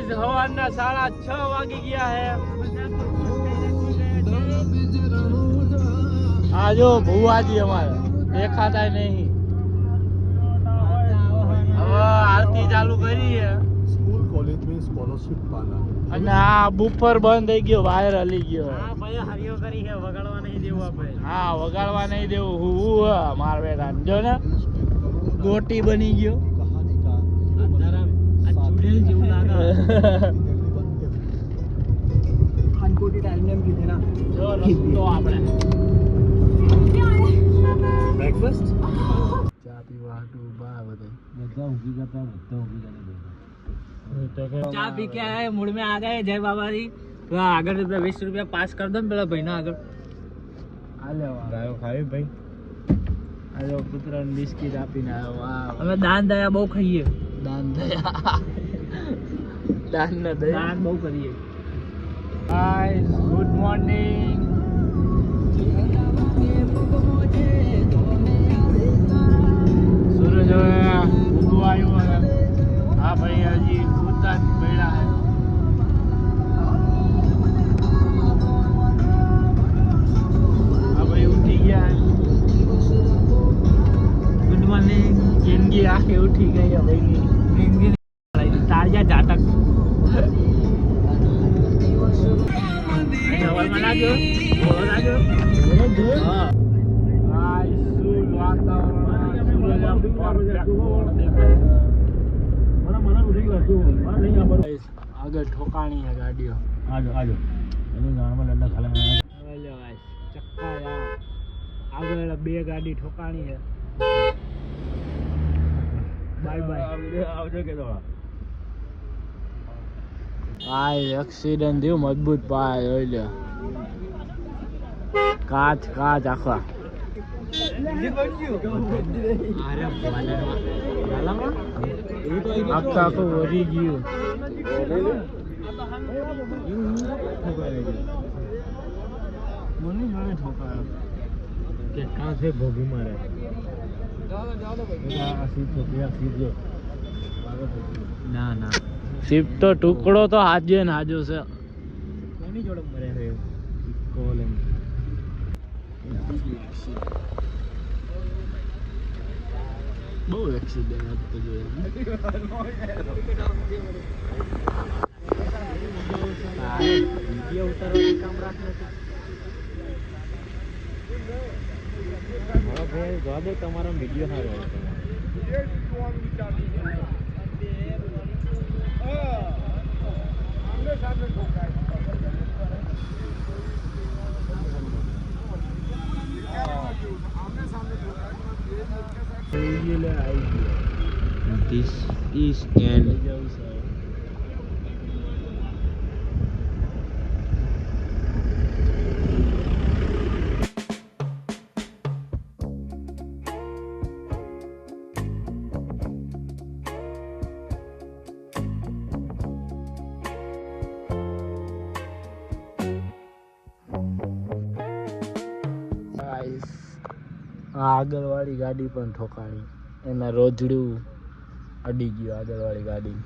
સવારના 6:30 વાગી ગયા હે. આ જો ભુવાજી અમારે દેખાતા નહીં. હવે આરતી ચાલુ કરી છે. स्कूल कॉलेज में स्कॉलरशिप पाना અને આ બુફર બંધ થઈ ગયો, વાયર હલી ગયો. હા ભાઈ હરિયો કરી છે, વગાડવા નહીં દેવું આપણે. હા વગાડવા નહીં દેવું. હું માર બેટા જો ને ગોટી બની ગયો. कहानी का આ ચૂડેલ જેવું લાગે. खानकोटी टाइम नेम की देना જો રસ્તો આપણે ब्रेकफास्ट ચા પીવા હાટુ બા બધે બધા ઊભી કરતા ચા પી के आए, मूड में आ गए. जय बाबा जी. तो આગળ 20 રૂપિયા પાસ કર દો ને પેલા ભાઈ ના આગળ. આલ્યો गायो खावे भाई આલ્યો પુત્રને બિસ્કિટ આપીને આવ્યો. વાહ અમે દાન દયા બહુ ખાઈએ. દાન દયા દાન ન દયા દાન બહુ કરીએ. Guys good morning. સૂરજ હવે ઉગવા આવ્યો છે. આ ભાઈ હજી ઉગતા જ પડ્યા છે. આ ભાઈ ઉઠી ગયા. Good morning. જિંદગી આખી ઉઠી ગઈ છે ભાઈની. તાળિયા ઝાટક. સવારમાં લાગ્યો બોલો લાગ્યો. હા ગાઈસ શું વાતાવરણ. સૂરજ આમ perfect ગોળ દેખાય છે. Guys, આગળ ઠોકાણી છે ગાડીઓ. आजो आजो एनु नॉर्मल अंडा खाला में હેલો ગાઈસ ચક્કા યાર. આગળ બે ગાડી ઠોકાણી છે. Bye bye. आवजो के दो ભાઈ એક્સિડન્ટ થયું મજબૂત ભાઈ. જોઈ લે કાચ કાચ આખા. આખા આખું વરી ગયું. મને જોડે ઠોકાયો के कहां से भोगी मारे ના ના શિપ તો ટુકડો તો હાજે ને હાજો છે. કોની જોડે મરે છે? कोलम બહુ એક્સિડન્ટ હતો જોયા. વિડીયો ઉતારવાનું કામ રાખે છે. હા ભાઈ જવા દે, તમારો વિડીયો સારો હતો. This is an આગળવાળી ગાડી પણ ઠોકાણી. એના રોજડું અડી ગયું આગળવાળી ગાડી.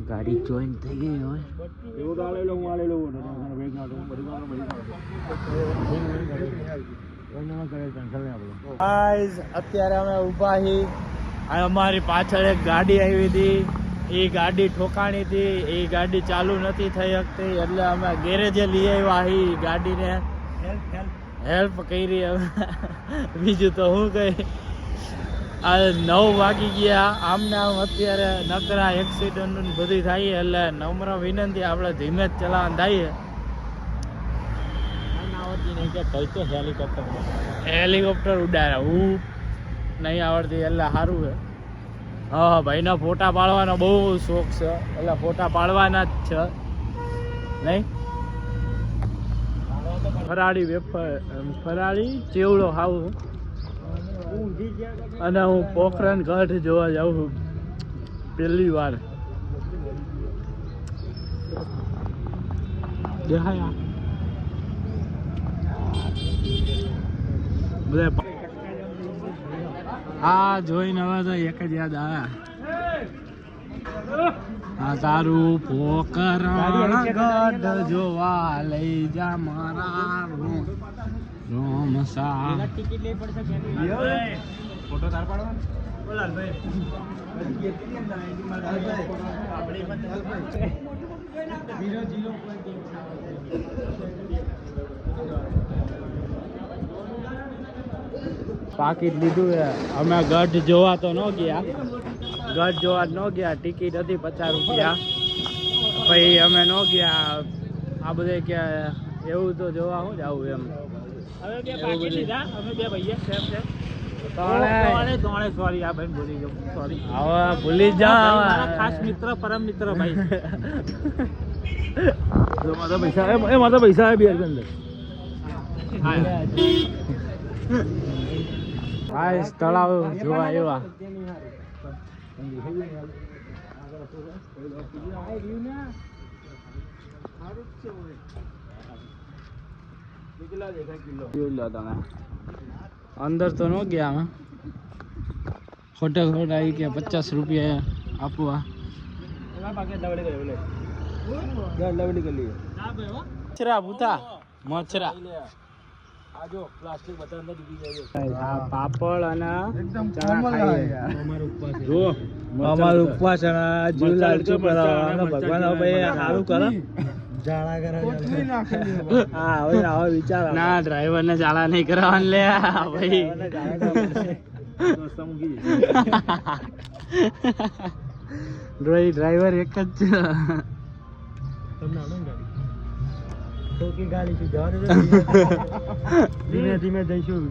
ગાડી જોઈન થઈ ગઈ હોય. અત્યારે અમે ઊભા છીએ. અમારી પાછળ એક ગાડી આવી હતી. એ ગાડી ઠોકાણી હતી. એ ગાડી ચાલુ નથી થઈ શકતી એટલે અમે ગેરેજે લઈ આવ્યા છીએ. ગાડીને હેલ્પ કરી. હવે બીજું તો શું કઈ. આ 9 વાગી ગયા. આમને આમ અત્યારે નકરા એક્સિડન્ટ બધી થાય એટલે નમ્ર વિનંતી આપણે ધીમે જ ચલાવવાનું થાય. હેલિકોપ્ટર ઉડાડે હું નહીં આવડતી એટલે સારું છે. હા ભાઈના ફોટા પાડવાનો બહુ શોખ છે એટલે ફોટા પાડવાના જ છે નહીં. ફરાળી વેફર ફરાળી ચેવડો ખાવું અને હું પોખરણ ગઢ જોવા જાઉં છું પહેલી વાર. દેખાય બધા હા જોઈને હવે તો એક જ યાદ આવ્યા. આ તારું પોખરણ ગઢ જોવા લઈ જા મારા રોમ સા. ફોટો તાર પાડવાનો બોલાલ ભાઈ. પાકીટ લીધું છે. અમે ગઢ જોવા તો ન ગયા, ગઢ જોવા ન ગયા. ટિકિટ હતી 50 રૂપિયા. પછી અમે ન ગયા. આ બધે કે એવું તો જોવા શું જવું એમ. હવે બે પાકીટ લીધા અમે બે ભાઈએ સેમ છે. તોણે સોરી આ ભાઈ ભૂલી ગયો. સોરી હવે ભૂલી જા. ખાસ મિત્ર પરમ મિત્ર ભાઈ. મારા પૈસા બે અંદર હા તળાવ જોવા એવા. અંદર તો ન ગયા અમે. ખોટે ખોટા આવી ગયા 50 રૂપિયા આપવા. મચ્છરા ભૂતા મચ્છરા. પાપડ અને અમારો ઉપવાસ જીવલાલ ભગવાન સારું કરે. ના ડ્રાઈવર ને ચાલા નહીં કરાવવાનું લે ભાઈ. ડ્રાઈવર એક જ છે. ધીમે ધીમે જઈશું.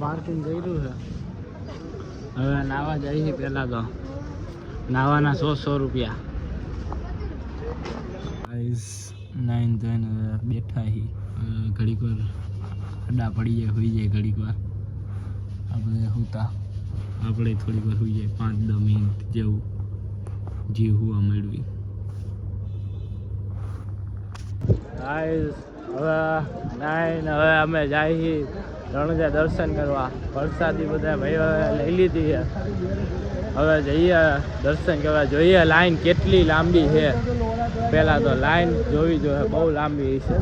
પાર્કિંગ કર્યું છે. હવે નાવા જઈએ. પેલા તો નાવાના 100 રૂપિયા. નાઈન ધોઈને બેઠા હી. ઘડીક વાર અડા પડી જાય, હોઈ જાય ઘડીક વાર. આપણે હુતા આપણે થોડીક વાર હોઈ જાય 5-10 મિનિટ જેવું જે હુવા મેળવી. હવે નાઈને હવે અમે જઈએ રણુજા દર્શન કરવા. વરસાદી બધા ભાઈઓ લઈ લીધી છે. હવે જઈએ દર્શન કરવા. જોઈએ લાઈન કેટલી લાંબી છે. પહેલાં તો લાઈન જોવી જોઈએ, બહુ લાંબી છે.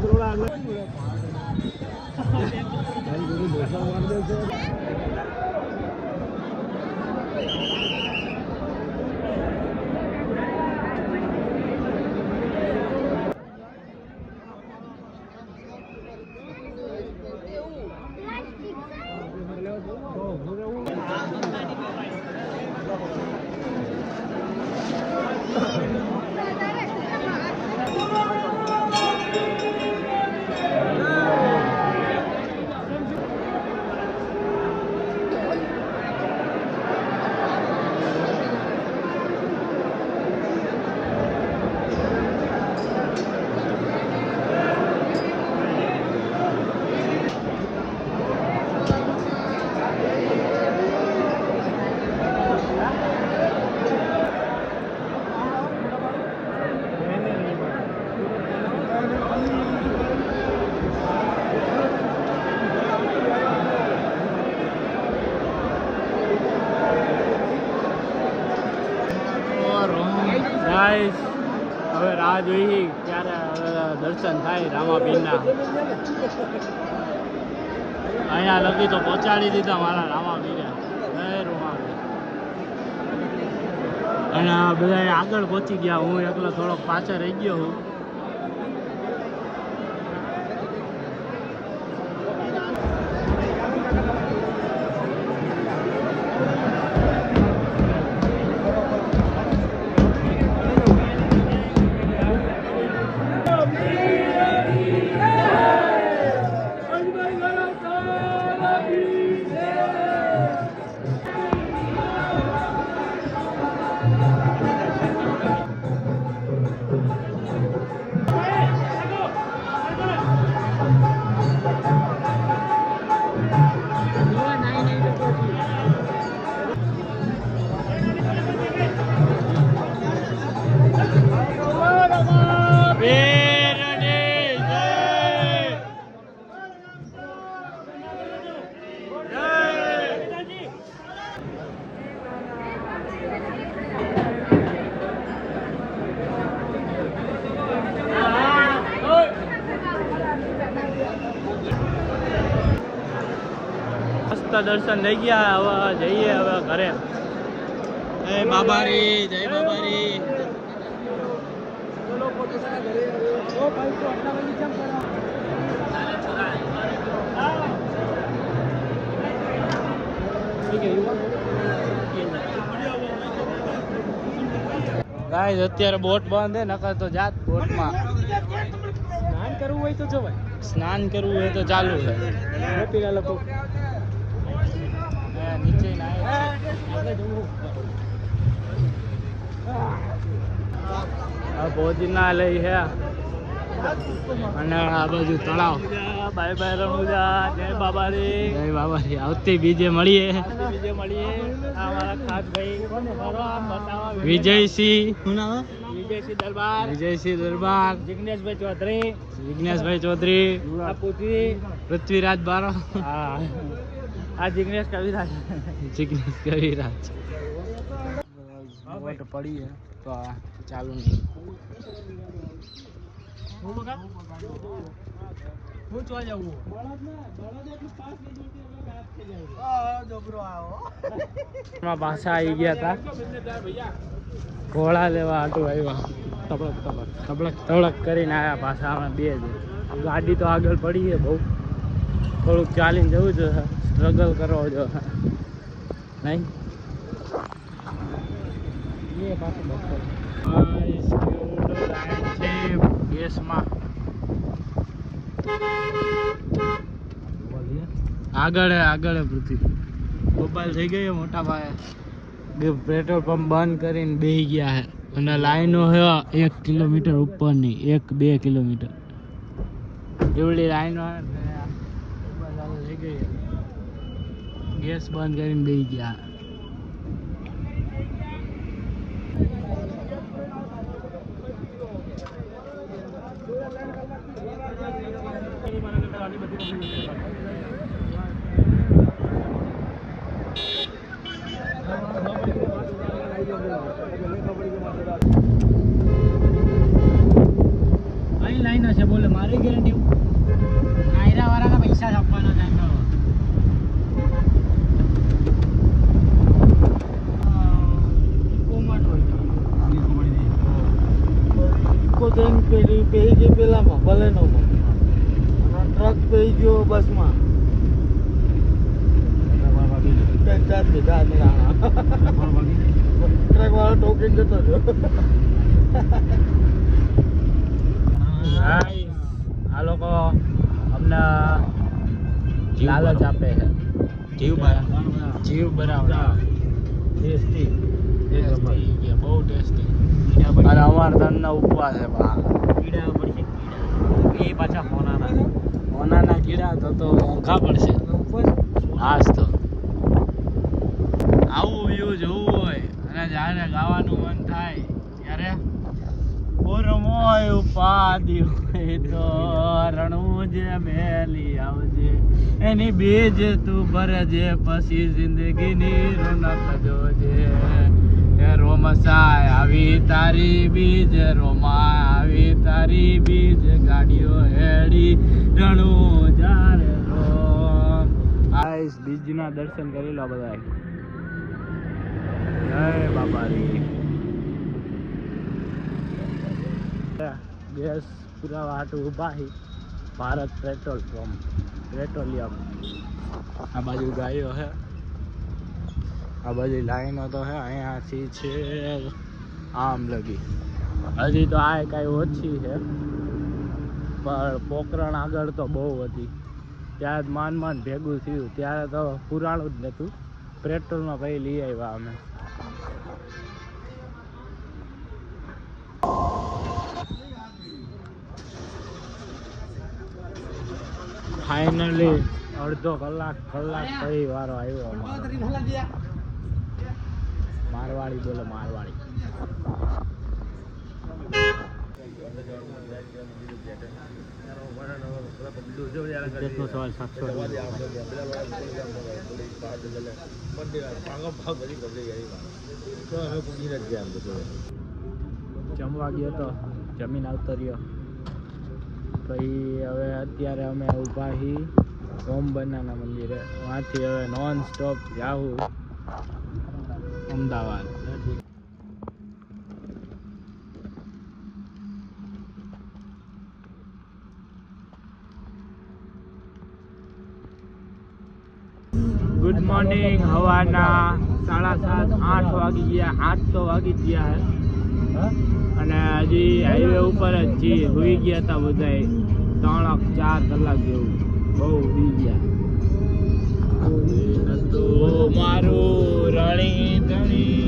હવે રાહ જોઈ ક્યારે દર્શન થાય રામાપીરના. અહીંયા લગી તો પહોંચાડી દીધા મારા રામાપીરે. અને બધા આગળ પહોંચી ગયા. હું એકલો થોડોક પાછળ રહી ગયો હું. તો દર્શન થઈ ગયા, હવે જઈએ હવે ઘરે. જય બાબારી, જય બાબારી. ગાઈસ અત્યારે બોટ બંધ હે, નકર તો જાત બોટમાં. સ્નાન કરવું હોય તો જો ભાઈ, સ્નાન કરવું હોય તો ચાલુ છે. પેલા લોકો નીચે ભોજનાલય છે અને આ બાજુ તળાવ. બાય બાય રણુજા, જય બાબારી, જય બાબારી. આવતી બીજે મળીએ. આ મારા ખાસ ભાઈ વિજયસિંહ, શું નામ? વિજયસિંહ દરબાર, વિજયસિંહ દરબાર. જિગ્નેશભાઈ ચૌધરી, જિગ્નેશભાઈ ચૌધરી. આ પૃથ્વીરાજ બારો. હા, આ જિગ્નેશ કવિરાજ, જિગ્નેશ કવિરાજ. બોટ પડી હે તો આ ચાલુ નહીં. પાછા આવી ગયા હતા ઘોડા લેવા આટું આવ્યા. તબડક તબડક કરીને આવ્યા પાછા. અમે બે જ ગાડી તો આગળ પડી છે બહુ, થોડુંક ચાલીને જવું જોઈએ, સ્ટ્રગલ કરવો જોઈએ નહીં. ગેસમાં આગળ પૃથ્વી મોબાઈલ થઈ ગયો મોટા ભાઈ. પેટ્રોલ પંપ બંધ કરીને બેસી ગયા છે અને લાઈનો છે 1 કિલોમીટર ઉપરની, 1-2 કિલોમીટર એવડી લાઈનો થઈ ગઈ. ગેસ બંધ કરીને બેસી ગયા. અહીં લાઈન હશે, બોલે મારી ગેરંટી. નાયરા વાળાના પૈસા જ આપવાના છે. પેહી ગઈ પેલામાં બલેનોમાં, ટ્રક પેહી ગયો બસમાં. ટ્રક વાળો ટોકીને જતો હતો. આ લોકો અમને લાલચ આપે છે. જીવ બરાબર ટેસ્ટી, બહુ ટેસ્ટી. અને અમારા તનના ઉપવાસ છે. કીડા પડશે, એ પાછા હોનાના કીડા તો ઓંખા પડશે. હાસ તો આવું વ્યૂ જોવું હોય અને જ્યારે ગાવાનું મન થાય ત્યારે મોય ઉપાધિ હોય તો રણુજ મેલી આવજે, એની બીજ તું ભરજે, પછી જિંદગીની રોનક જોજે. રોમસાય આવી તારી બીજ, રોમા આવી તારી બીજ, ગાડીઓ હેડી રણું જારે રોમ. આઈસ બીજના દર્શન કરી લો બધા. જય બાબારી. ગેસ પુરાવા હાટું ઊભા હી. Bharat petrol pump, petroleum. આ બાજુ ગાયો હે, આ બધી લાઈનો તો હે અહીંયાથી છે આમ લગી. હજી તો આ કાંઈ ઓછી છે, પણ પોકરણ આગળ તો બહુ હતી. ત્યાં જ માંડ ભેગું થયું. ત્યારે તો પુરાણું જ નહોતું. પેટ્રોલમાં પછી લઈ આવ્યા અમે. ફાઇનલી અડધો કલાક પછી વારો આવ્યો. મારવાડી બોલો, મારવાડી. ટિકિટનો સવાલ 700. જમવા ગયો તો, જમીન આવતો રહ્યો. પછી હવે અત્યારે અમે ઊભા હી ઓમ બનાના મંદિરે ત્યાંથી હવે નોન સ્ટોપ જાવું અમદાવાદ. Good morning. હવાના 7:30 8 વાગી ગયા, 8 તો વાગી જ ગયા હે અને હજી હાઈવે ઉપર જ છીએ. હોઈ ગયા હતા બધાય 3-4 કલાક જેવું, બહુ હોઈ ગયા. મારું રણી ધણી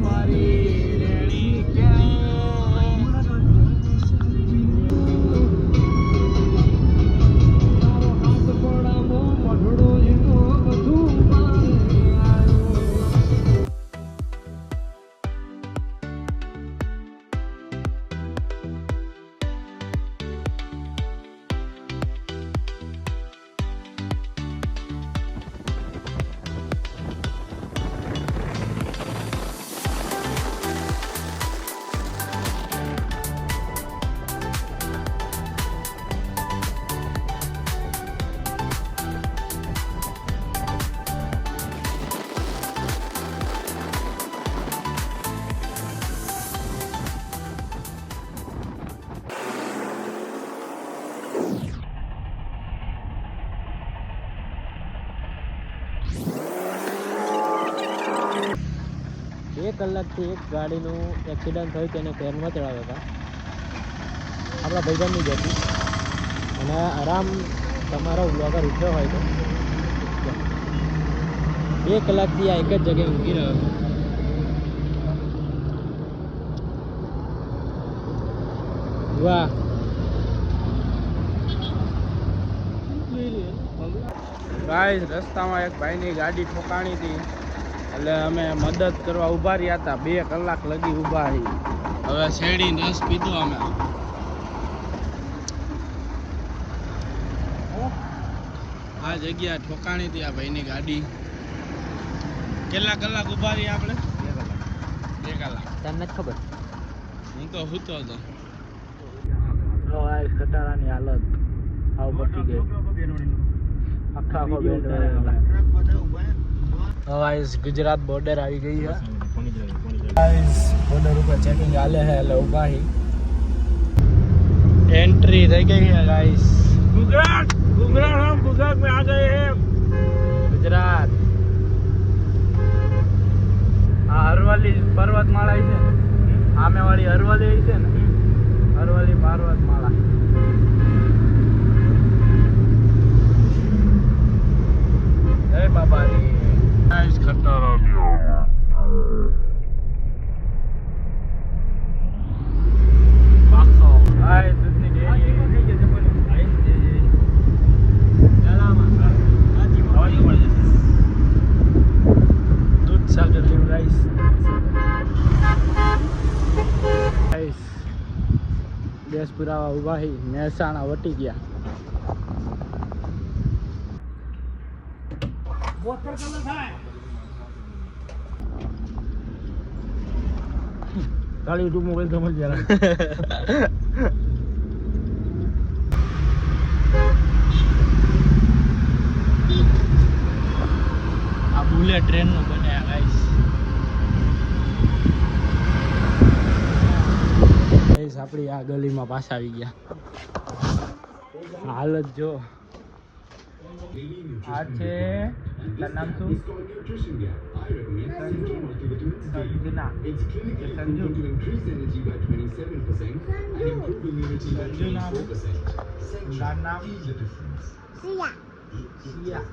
મારી રેણી કલાકથી એક ગાડીનું એક્સિડન્ટ થયું તેને ટ્રેનમાં ચડાવ્યા હતા. આપણા ભાઈબંધની જ હતી અને આરામ તમારો બ્લોગર ઉઠ્યો હોય તો 2 કલાકથી આ એક જ જગ્યાએ ઊંઘી રહ્યો હતો. વાહ. ગાઈસ, રસ્તામાં એક ભાઈની ગાડી ઠોકાણી હતી એટલે અમે મદદ કરવા ઊભા રહ્યા હતા. 2 કલાક લગી ઊભા રહી. હવે શેરડી રસ પીધો અમે. આ જગ્યા ઠોકાણી હતી આ ભાઈની ગાડી. કેટલા કલાક ઊભા રહ્યા આપણે? 2 કલાક. તને નથી ખબર? હું તો સૂતો હતો. કટારાની હાલત આવ પટી ગઈ. આખો બેડ ગુજરાત બોર્ડર આવી ગઈ છે. બોર્ડર ઉપર ચેકિંગ ચાલે છે એટલે ઉભા હી. एंट्री થઈ ગઈ છે ગાઈસ. ગુજરાત हम गुजरात में आ गए हैं. ગુજરાત. આ અરવલ્લી પર્વતમાળા છે. આમે વાળી અરવલ્લી છે ને, અરવલ્લી પર્વતમાળા. જય બાબાજી. ગાઈસ, ખતરનાક પાખો. હાય દૂધની ડેરી થઈ ગઈ છે બોલી. હાય ચાલામાં આજી મળી જશે. દૂધ સાગર લેવું ગાઈસ. ગાઈસ, ગેસ પુરાવા ઉભા હી. મહેસાણા વટી ગયા. ખાલી તું મોબાઈલ સમજ જરા. આ બુલેટ ટ્રેન નું બન્યા ગાઈસ. ગાઈસ, આપણી આ ગલીમાં પાછા આવી ગયા. હાલત જો. આ છે તારું નામ શું? સંજના. સંજુ. સંજુ નામ. તારું નામ? સિયા.